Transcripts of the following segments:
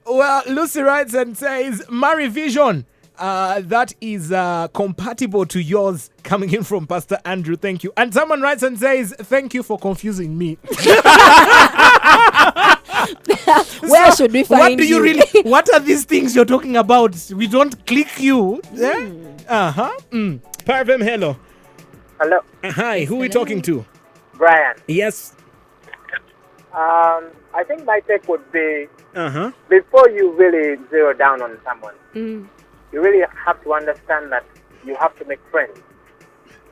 Well, Lucy writes and says, Mary Vision. That is compatible to yours, coming in from Pastor Andrew. Thank you. And someone writes and says, thank you for confusing me. Where should we find what do you really? What are these things you're talking about? We don't click you. Parvem, hello. Hello. Hi, who are we talking to? Brian. Yes. I think my take would be before you really zero down on someone, you really have to understand that you have to make friends.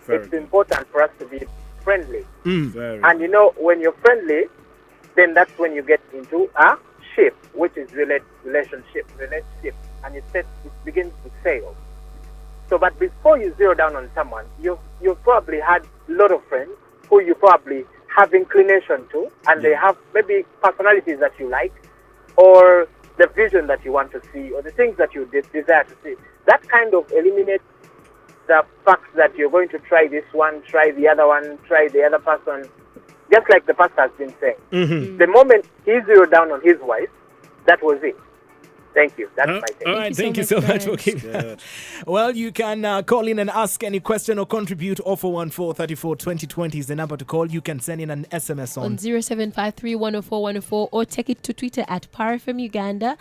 It's important for us to be friendly. And you know, when you're friendly, then that's when you get into a ship, which is relationship, and it begins to sail. So, but before you zero down on someone, you've probably had a lot of friends who you probably have inclination to, and they have maybe personalities that you like, or the vision that you want to see, or the things that you desire to see. That kind of eliminates the fact that you're going to try this one, try the other one, try the other person, just like the pastor has been saying. The moment he zeroed down on his wife, that was it. Thank you. That's my take. All right, thank you so much for keeping that. Well, you can call in and ask any question or contribute. 0414-34-2020 is the number to call. You can send in an SMS on 0753-104-104 or take it to Twitter at Parfum Uganda.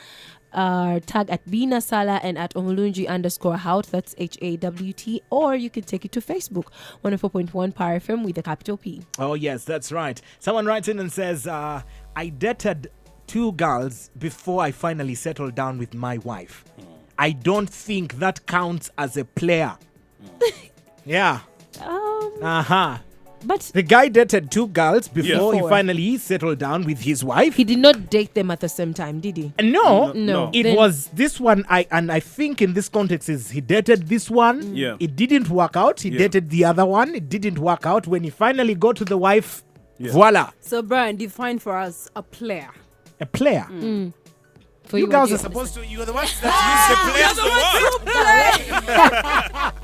Tag at Bina Sala and at Omulunji_Hout, that's HAWT, or you can take it to Facebook, 104.1 Parfum with a capital P. Oh, yes, that's right. Someone writes in and says, I dated 2 girls before I finally settled down with my wife. I don't think that counts as a player. Yeah. But the guy dated 2 girls before he finally settled down with his wife. He did not date them at the same time, did he? No. It was this one. I think in this context is he dated this one. Yeah. It didn't work out. He dated the other one. It didn't work out. When he finally got to the wife, voila. So Brian, define for us a player. A player. For you guys are supposed to. You're the ones that use the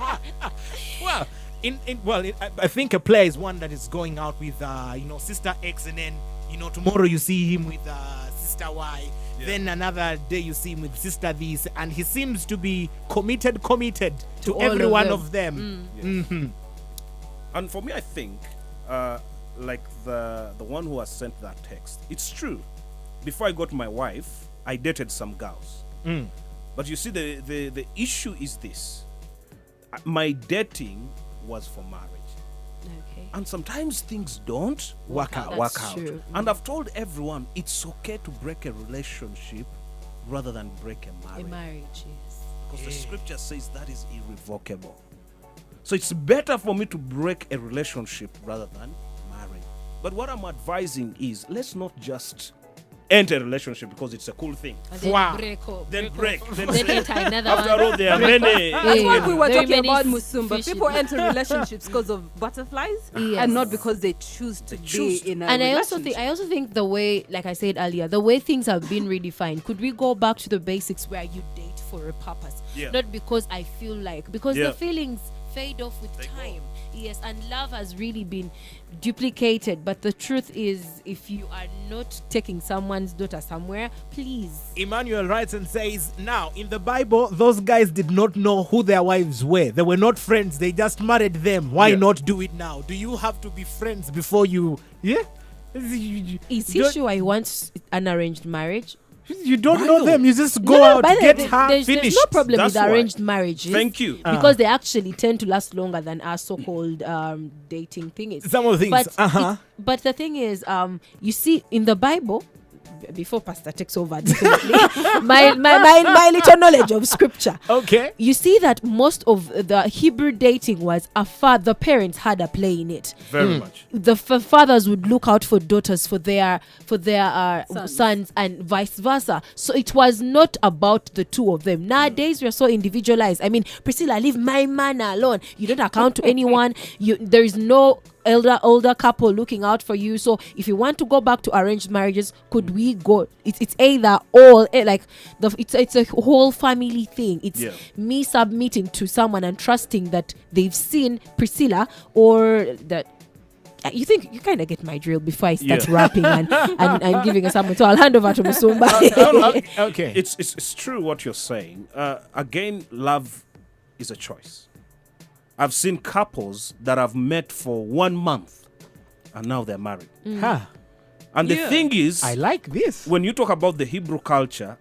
players. Well. I think a player is one that is going out with, Sister X, and then, tomorrow you see him with Sister Y. Yeah. Then another day you see him with Sister this, and he seems to be committed to every one of them. And for me, I think, like the one who has sent that text, it's true. Before I got my wife, I dated some girls. But you see, the issue is this: my dating was for marriage. Okay. And sometimes things don't work out. True. And I've told everyone it's okay to break a relationship rather than break a marriage. A marriage, yes. Because the scripture says that is irrevocable. So it's better for me to break a relationship rather than marry. But what I'm advising is, let's not just enter a relationship because it's a cool thing. Then break. Then enter another after one. all, there are many. That's why we were Very talking many about Musumba. fishes. People enter relationships because of butterflies and not because they choose to be in a and relationship. I also think the way, like I said earlier, the way things have been redefined, could we go back to the basics where you date for a purpose? Not because I feel like, because the feelings fade off with time. Yes, and love has really been duplicated. But the truth is, if you are not taking someone's daughter somewhere, please. Emmanuel writes and says, now, in the Bible, those guys did not know who their wives were. They were not friends. They just married them. Why not do it now? Do you have to be friends before you... Yeah? Is he sure he wants an arranged marriage? You don't know them. You just go out, get her there's finished. no problem That's with why. arranged marriages. Thank you. Because they actually tend to last longer than our so-called dating thingies. Some of the things. But the thing is, you see, in the Bible, before Pastor takes over, my little knowledge of scripture. Okay. You see that most of the Hebrew dating was the parents had a play in it. Very much. The fathers would look out for daughters for their sons and vice versa. So it was not about the two of them. Nowadays we're so individualized. I mean, Priscilla, leave my man alone. You don't account to anyone. There is no older couple looking out for you. So if you want to go back to arranged marriages, could we go? It's either all it's a whole family thing. It's me submitting to someone and trusting that they've seen Priscilla or that You think you kind of get my drill before I start Yeah. rapping and giving a sermon. So I'll hand over to Musumba. Okay. It's true what you're saying. Again, love is a choice. I've seen couples that have met for 1 month and now they're married. Huh. And the Yeah. thing is, I like this. when you talk about the Hebrew culture,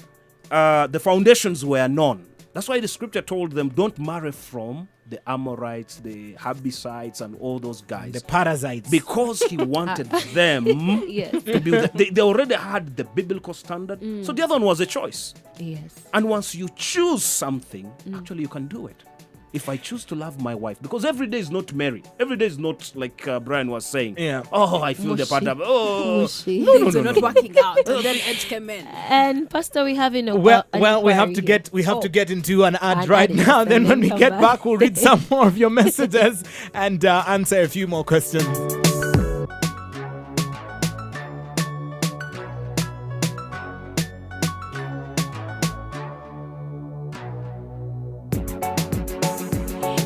the foundations were known. That's why the scripture told them, don't marry from the Amorites, the Habisites, and all those guys. The parasites. Because he wanted them Yes. to be they already had the biblical standard. So the other one was a choice. Yes. And once you choose something, actually you can do it. If I choose to love my wife, because every day is not Mary. Every day is not like Brian was saying. Yeah. Oh, I feel the part of, Mushy. Things are not working out, and then Edge came in. And Pastor, we have an Well, an we have to inquiry get here. to get into an ad An right ad, now. yes, Then and when then we come get back. back, we'll read some more of your messages and answer a few more questions.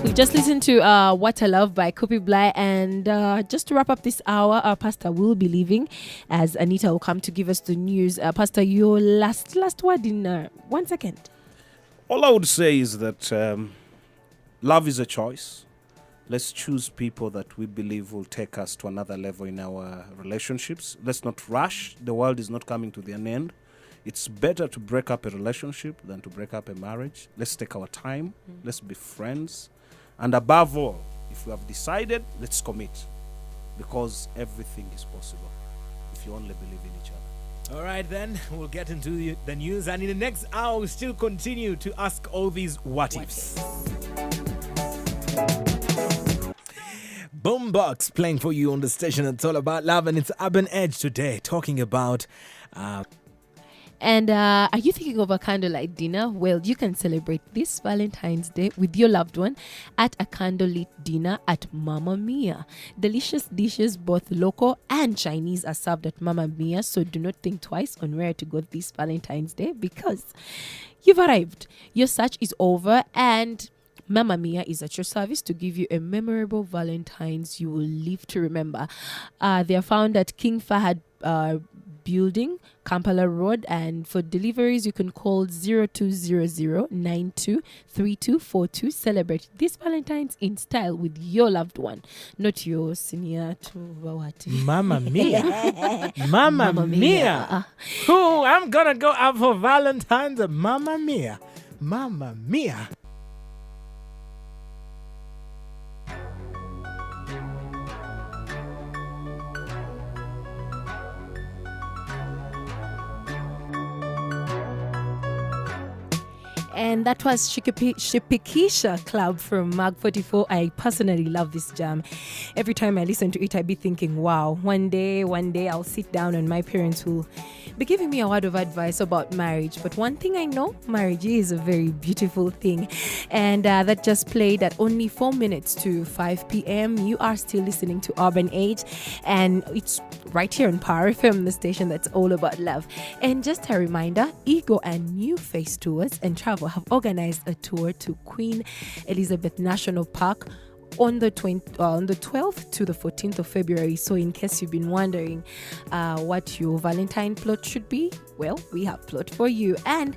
We've just listened to What I Love by Kopi Bly, and just to wrap up this hour, our pastor will be leaving as Anita will come to give us the news. Pastor, your last word in 1 second. All I would say is that love is a choice. Let's choose people that we believe will take us to another level in our relationships. Let's not rush. The world is not coming to an end. It's better to break up a relationship than to break up a marriage. Let's take our time. Let's be friends. And above all, if we have decided, let's commit. Because everything is possible if you only believe in each other. All right, then we'll get into the news, and in the next hour, we'll still continue to ask all these what ifs. Boombox playing for you on the station. It's all about love, and it's Urban Edge today, talking about. And are you thinking of a candlelight dinner? Well, you can celebrate this Valentine's Day with your loved one at a candlelit dinner at Mamma Mia. Delicious dishes, both local and Chinese, are served at Mamma Mia, so do not think twice on where to go this Valentine's Day because you've arrived. Your search is over, and Mamma Mia is at your service to give you a memorable Valentine's you will live to remember. They are found at King Fahad Building, Kampala Road, and for deliveries you can call 0200923242. Celebrate this Valentine's in style with your loved one, not your senior to Wawati. Mamma Mia. Mamma Mia. Oh, I'm gonna go out for Valentine's. Mamma Mia. Mamma Mia. And that was Shipikisha Club from Mag 44. I personally love this jam. Every time I listen to it, I be thinking, wow, one day I'll sit down and my parents will be giving me a word of advice about marriage. But one thing I know, marriage is a very beautiful thing. And that just played at only 4 minutes to 5 p.m. You are still listening to Urban Age, and it's right here on Power FM, the station that's all about love. And just a reminder, Ego and New Face Tours and Travel have organized a tour to Queen Elizabeth National Park on the 12th to the 14th of February. So in case you've been wondering what your Valentine plot should be, well, we have plot for you. And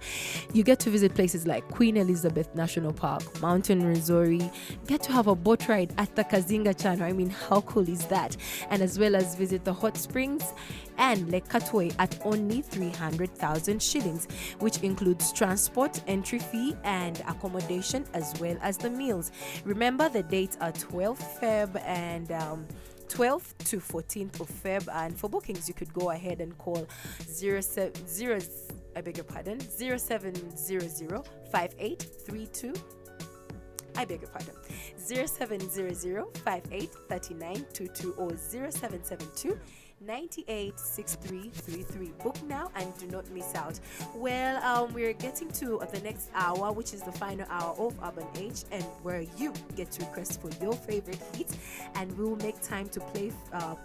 you get to visit places like Queen Elizabeth National Park, Mountain Resort, get to have a boat ride at the Kazinga Channel. I mean, how cool is that? And as well as visit the hot springs and Lake Katwe at only 300,000 shillings, which includes transport, entry fee, and accommodation, as well as the meals. Remember, the dates are 12th Feb and 12th to 14th of Feb. And for bookings, you could go ahead and call 0700 5832. I beg your pardon. 0700-583922 or 0772 986333. Book now and do not miss out. Well, we're getting to the next hour, which is the final hour of Urban Age, and where you get to request for your favorite hits, and we'll make time to play all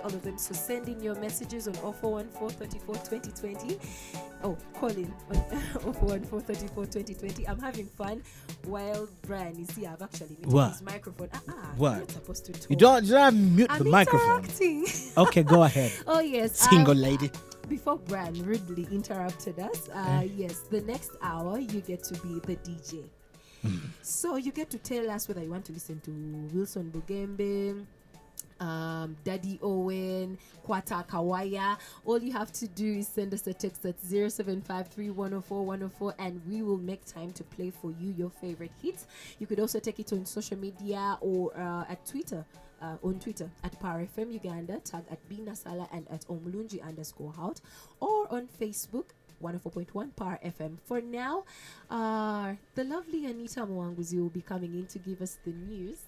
of them. So send in your messages on 0414 34 2020. calling on 434-2020. I'm having fun while Brian is here. I've actually muted What? his microphone. What? You're not supposed to talk. You don't have to mute I'm the microphone. interacting. Okay, go ahead. Oh yes, Single lady. Before Brian rudely interrupted us, yes, the next hour you get to be the DJ. So you get to tell us whether you want to listen to Wilson Bugembe, Daddy Owen, Kwata Kawaya. All you have to do is send us a text at 0753104104 and we will make time to play for you your favorite hits. You could also take it on social media or at Twitter. On Twitter at Power FM Uganda, tag at Binasala and at Omulunji_out, or on Facebook 104.1 Power FM. For now, the lovely Anita Mwanguzi will be coming in to give us the news.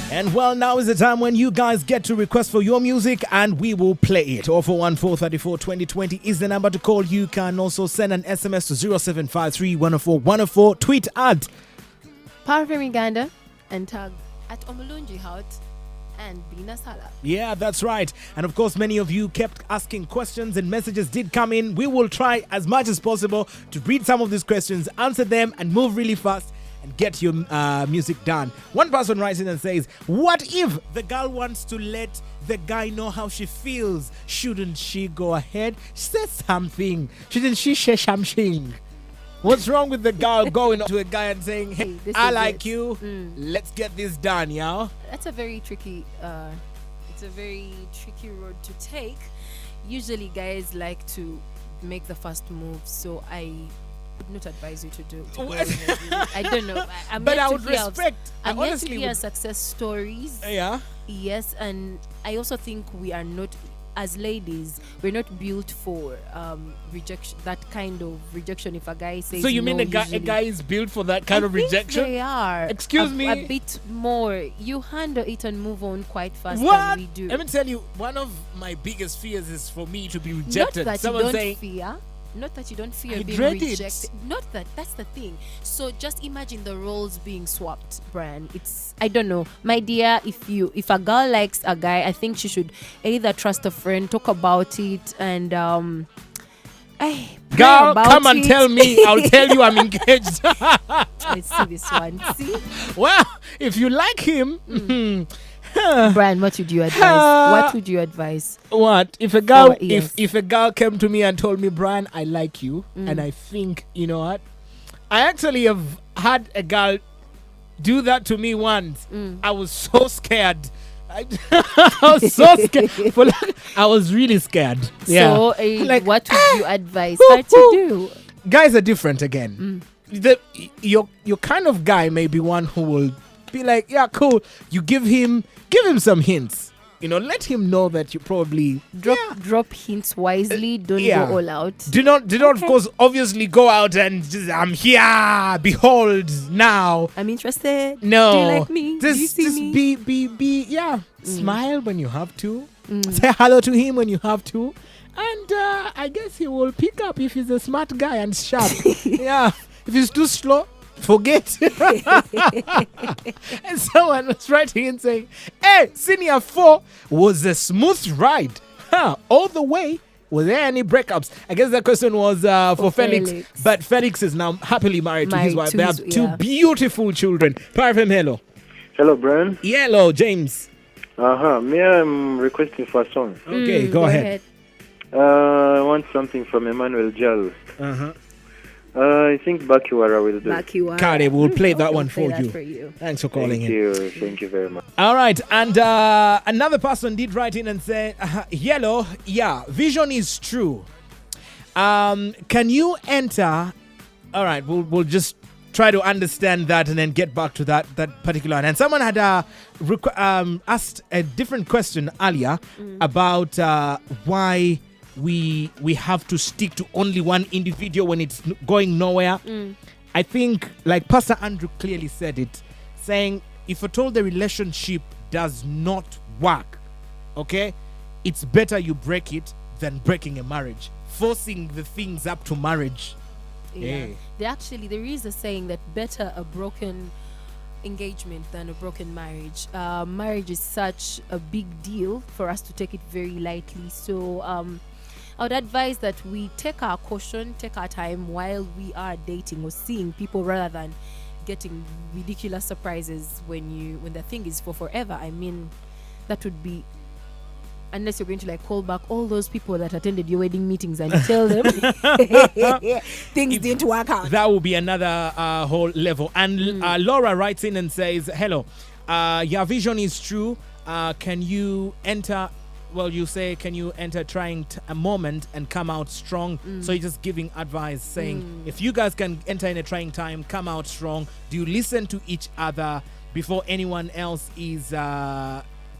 And well, now is the time when you guys get to request for your music and we will play it. 041-434-2020 is the number to call. You can also send an SMS to 0753-104-104. Tweet at Power FM Uganda and tag at Omulunji Hout and Binasala. Yeah, that's right. And of course, many of you kept asking questions and messages did come in. We will try as much as possible to read some of these questions, answer them, and move really fast and get your music done. One person writes in and says, what if the girl wants to let the guy know how she feels? Shouldn't she go ahead? Say something. Shouldn't she say something? What's wrong with the girl going to a guy and saying, hey, I like you. Let's get this done, y'all? That's a very tricky, it's a very tricky road to take. Usually guys like to make the first move, so I would not advise you to do I don't know. But I would respect. I'm honestly yet to hear success stories. Yeah. Yes, and I also think we are not, as ladies, we're not built for rejection. That kind of rejection. If a guy says, so you mean no, a guy is built for that kind of think rejection? They are. Excuse me. A bit more. You handle it and move on quite fast What? than we do. Let me tell you, one of my biggest fears is for me to be rejected. Not that Someone you don't saying, fear. Not that you don't fear I being dread rejected. it. Not that. That's the thing. So just imagine the roles being swapped, Brian. It's, I don't know, my dear. If a girl likes a guy, I think she should either trust a friend, talk about it, and pray girl, about come and it. tell me. I'll tell you I'm engaged. Let's see this one. See, Well, if you like him, Brian, what would you advise? What would you advise? what if a girl yes. if a girl came to me and told me, Brian, I like you, and I think, you know what, I actually have had a girl do that to me once. I was so scared. I was so scared. I was really scared. Yeah. So, Like, what would you advise her to do? Guys are different again. Your kind of guy may be one who will be like, yeah, cool. You give him some hints. You know, let him know that you probably Drop hints wisely. Don't yeah. go all out. Do not of course obviously go out and just, I'm here, behold now. I'm interested. No. Do you like me? Just, Do you see just me? be smile when you have to. Say hello to him when you have to. And I guess he will pick up if he's a smart guy and sharp. Yeah. If he's too slow, forget. And someone was writing and saying, hey, Senior 4 was a smooth ride. All the way. Were there any breakups? I guess that question was for Felix. But Felix is now happily married to his wife. They have two beautiful children. Parfum, hello. Hello, Brian. Hello, James. Me, I'm requesting for a song. Okay, go ahead. I want something from Emmanuel Giles. I think Bakiwara will do. Kare, we'll play that one for that you. for you. Thanks for calling Thank in. you. Thank you very much. All right, and another person did write in and say, yellow, yeah, vision is true. Can you enter? All right, we'll just try to understand that and then get back to that particular one. And someone had asked a different question earlier about why we have to stick to only one individual when it's going nowhere. I think, like Pastor Andrew clearly said it, saying if at all the relationship does not work, okay, it's better you break it than breaking a marriage, forcing the things up to marriage. Yeah. There is a saying that better a broken engagement than a broken marriage. Marriage is such a big deal for us to take it very lightly. So I would advise that we take our caution, take our time while we are dating or seeing people, rather than getting ridiculous surprises when the thing is for forever. I mean, that would be, unless you're going to like call back all those people that attended your wedding meetings and tell them things didn't work out. That will be another whole level. And Laura writes in and says, hello, your vision is true. Can you enter trying a moment and come out strong? So you're just giving advice saying, if you guys can enter in a trying time, come out strong. Do you listen to each other before anyone else is...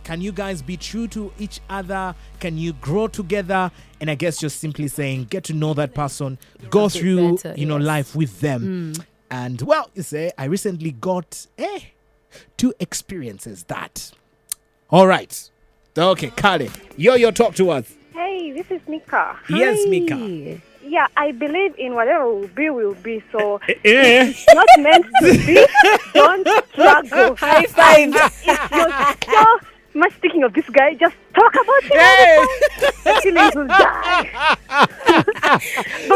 can you guys be true to each other? Can you grow together? And I guess just simply saying, get to know that person, go through, life with them. And well, you say, I recently got 2 experiences that. All right. Okay, Kale, yo, talk to us. Hey, this is Mika. Yes, Mika. Yeah, I believe in whatever will be. So if it's not meant to be, don't struggle. High five. If you're so much thinking of this guy, just talk about him all the time. The feelings will die.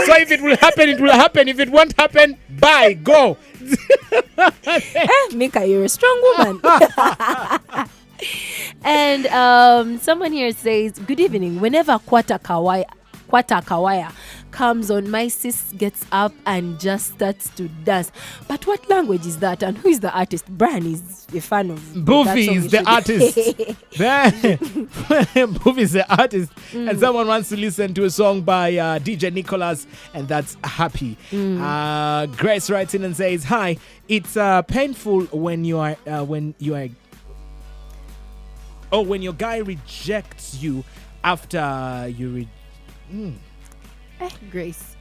So if it will happen, it will happen. If it won't happen, bye, go. Mika, you're a strong woman. And someone here says, good evening. Whenever Kwata Kawaya comes on, my sis gets up and just starts to dance. But what language is that? And who is the artist? Brian is a fan of Boofy is the artist. Boofy is the artist. And someone wants to listen to a song by DJ Nicholas, and that's Happy. Grace writes in and says, hi, it's painful when when your guy rejects you after you Grace,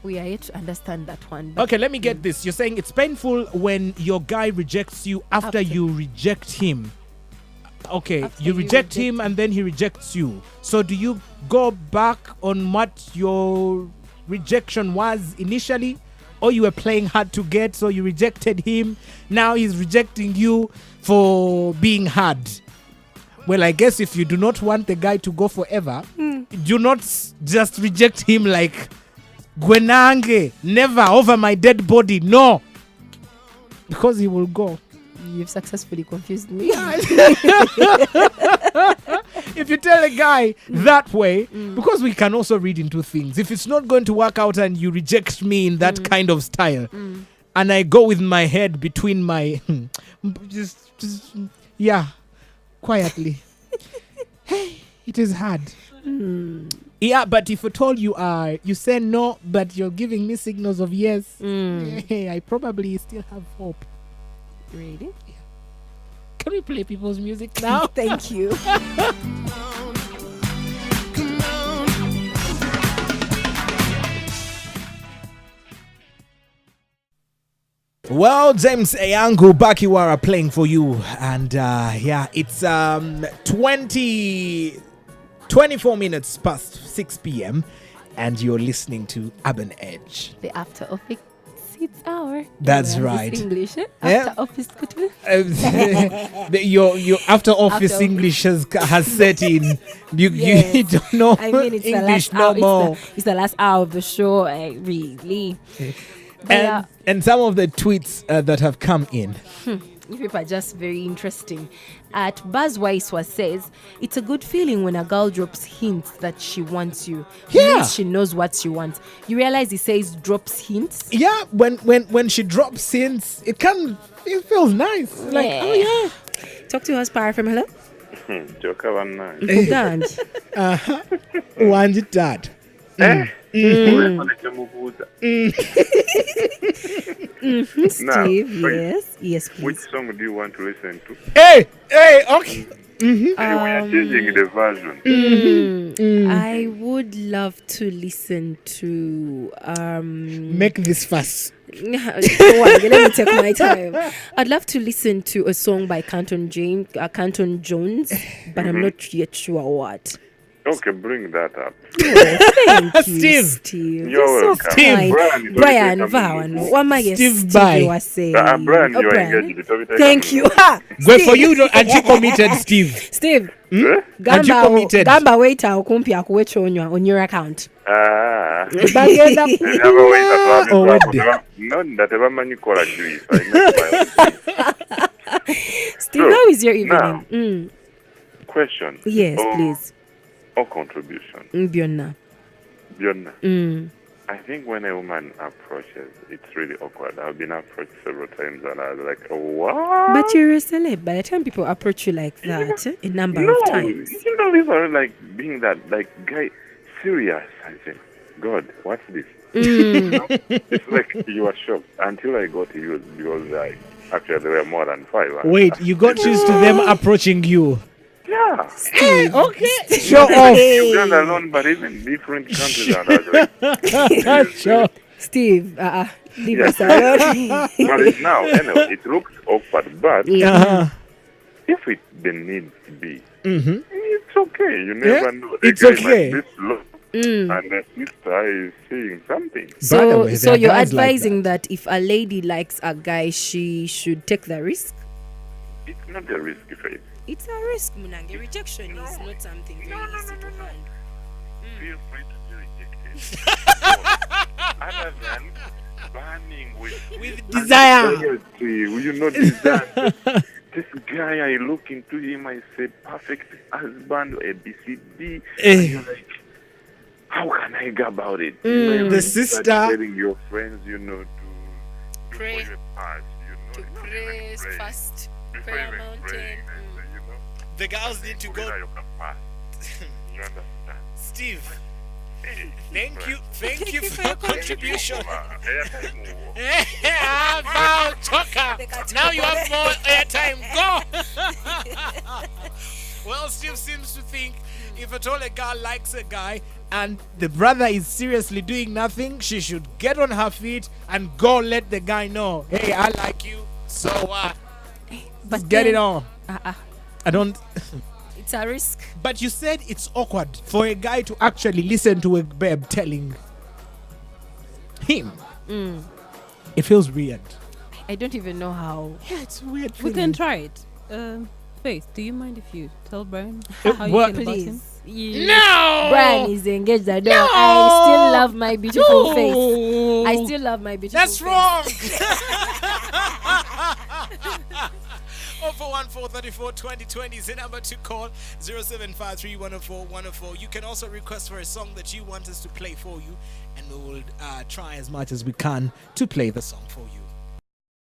we are yet to understand that one. Okay, let me get this. You're saying it's painful when your guy rejects you after you reject him. Okay, you reject him and then he rejects you. So do you go back on what your rejection was initially? Or you were playing hard to get, so you rejected him. Now he's rejecting you for being hard. Well, I guess if you do not want the guy to go forever, do not just reject him like Gwenange, never, over my dead body. No. Because he will go. You've successfully confused me. If you tell a guy that way, because we can also read into things. If it's not going to work out and you reject me in that kind of style, and I go with my head between my... quietly. Hey, it is hard. Yeah, but if at all you say no, but you're giving me signals of yes, I probably still have hope. Really? Yeah. Can we play people's music now? Thank you. Well, James Eyangu Bakiwara playing for you, and it's 24 minutes past 6 p.m. and you're listening to Urban Edge. The after office seats hour. That's right. English, eh? Yeah. After office your after office English has set in. You don't know it's English the last no more. It's the last hour of the show, really. And some of the tweets that have come in. People are just very interesting. At Buzz Weiswa says, it's a good feeling when a girl drops hints that she wants you. Yeah. Means she knows what she wants. You realize he says drops hints? Yeah, when she drops hints, it feels nice. Like, oh yeah. Talk to us, Power from hello. Joka wanna. Wanji dad. Steve, yes, please. Which song do you want to listen to? Hey, okay. We are changing the version. I would love to listen to Make this fast. let me take my time. I'd love to listen to a song by Canton Jones, but I'm not yet sure what. Okay, bring that up. Thank you, Steve. Steve. You're You're so welcome. kind. Brian, Brian, Brian, Vawan, Wamage Steve, bye. was saying. Brian, Oh, you're Brian. engaged. Tell me, Thank you. Ha! Go Steve. for you, and you committed, Steve. Steve. Eh? And you committed. Gamba waiter okumpi akuwecho on your account. Ah. Bagenda Never wait at Oh, what all. the- Not that ever man you call a juice. I make my Steve, So, how is your now- evening? question. Yes, or, please. Or contribution. Bionna. Beyond. I think when a woman approaches, it's really awkward. I've been approached several times and I was like, what? But you're a celeb. By the time people approach you like that, a number no, of times. you know, these are like being that, like, guy, serious. I say, God, what's this? You know? It's like you are shocked until I got used because actually there were more than 5. Wait, you got used to them approaching you. Yeah. Okay. Show off. Uganda alone, but even different countries. And I was like, Sure. Steve, leave Yeah. us alone. but it's now, anyway, it looks awkward, but Uh-huh. if it the needs to be, Mhm. it's okay. You never know. The it's guy okay. might be slow, and the sister is saying something. By the So, way, so there are you're guys like advising that. if a lady likes a guy, she should take the risk. It's not a risky phase. It's a risk, Munange. Rejection is not something very easy to handle. Feel free to be rejected. Other than burning with desire. anxiety, you know, desire. This guy, I look into him, I say, perfect husband, ABCD. And you're like, how can I go about it? You know, The you start sister- telling your friends, you know, to Pray. before you pass, you know, not even pray. fast, Before prayer even mountain. praying, they say, you know, The girls need to put go. it on your path. You understand? Steve, Hey, thank you for your contribution. Airtime. Wow, Choka. Now you have more airtime. Go. Well, Steve seems to think if at all a girl likes a guy and the brother is seriously doing nothing, she should get on her feet and go let the guy know, hey, I like you. So But get it then- on. I don't. It's a risk. But you said it's awkward for a guy to actually listen to a babe telling him. It feels weird. I don't even know how. Yeah, it's weird. We can try it. Faith, do you mind if you tell Brian how you what? feel about him? Please. No! Brian is engaged. I don't. No! I still love my beautiful face. No! I still love my beautiful That's face. wrong. 0414342020 is the number to call. 0753104104. You can also request for a song that you want us to play for you, and we will try as much as we can to play the song for you.